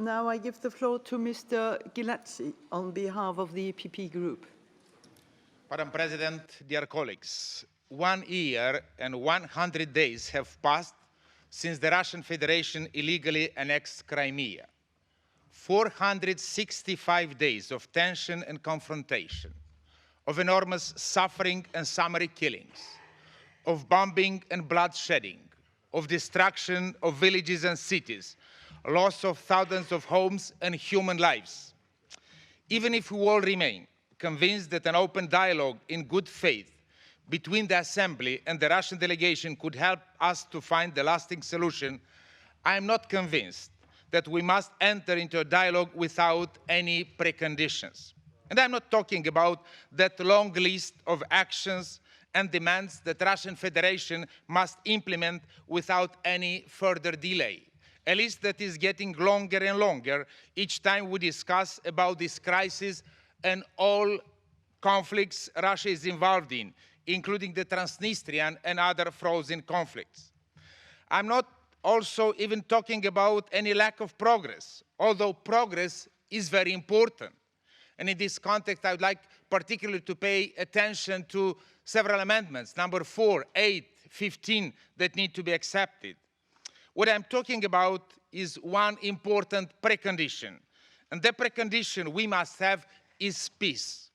Now I give the floor to Mr. Ghilimele on behalf of the EPP Group. Madam President, dear colleagues, 1 year and 100 days have passed since the Russian Federation illegally annexed Crimea. 465 days of tension and confrontation, of enormous suffering and summary killings, of bombing and bloodshedding, of destruction of villages and cities, loss of thousands of homes and human lives. Even if we all remain convinced that an open dialogue in good faith between the Assembly and the Russian delegation could help us to find the lasting solution, I am not convinced that we must enter into a dialogue without any preconditions. And I'm not talking about that long list of actions and demands that the Russian Federation must implement without any further delay. A list that is getting longer and longer each time we discuss about this crisis and all conflicts Russia is involved in, including the Transnistrian and other frozen conflicts. I'm not also even talking about any lack of progress, although progress is very important. And in this context, I would like particularly to pay attention to several amendments, number 4, 8, 15, that need to be accepted. What I'm talking about is one important precondition. And the precondition we must have is peace.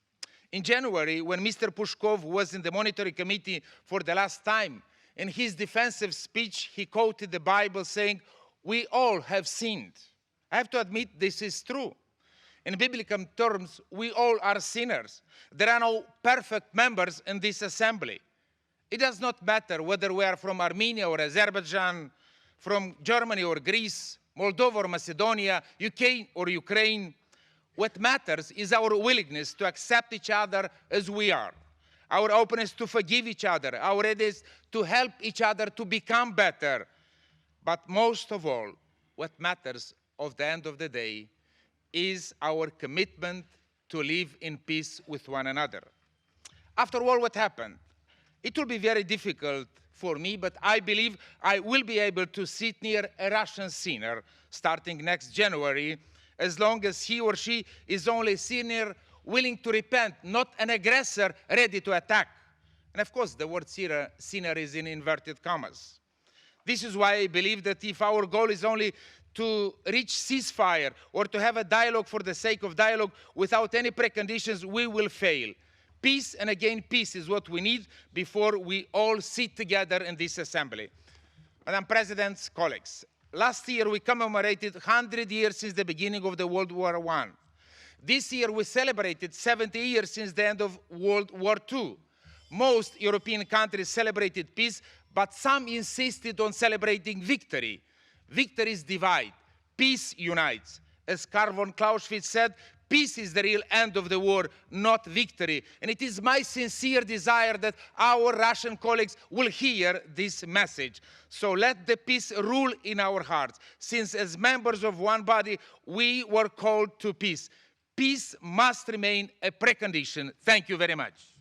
In January, when Mr. Pushkov was in the Monitoring Committee for the last time, in his defensive speech, he quoted the Bible saying, "We all have sinned." I have to admit this is true. In biblical terms, we all are sinners. There are no perfect members in this assembly. It does not matter whether we are from Armenia or Azerbaijan, from Germany or Greece, Moldova or Macedonia, UK or Ukraine. What matters is our willingness to accept each other as we are, our openness to forgive each other, our readiness to help each other to become better. But most of all, what matters at the end of the day is our commitment to live in peace with one another. After all what happened, it will be very difficult for me, but I believe I will be able to sit near a Russian sinner starting next January, as long as he or she is only a sinner willing to repent, not an aggressor ready to attack. And of course, the word sinner is in inverted commas. This is why I believe that if our goal is only to reach ceasefire or to have a dialogue for the sake of dialogue without any preconditions, we will fail. Peace, and again, peace is what we need before we all sit together in this assembly. Madam President, colleagues, last year we commemorated 100 years since the beginning of the World War I. This year we celebrated 70 years since the end of World War II. Most European countries celebrated peace, but some insisted on celebrating victory. Victories divide, peace unites. As Karl von Clausewitz said, peace is the real end of the war, not victory. And it is my sincere desire that our Russian colleagues will hear this message. So let the peace rule in our hearts, since as members of one body, we were called to peace. Peace must remain a precondition. Thank you very much.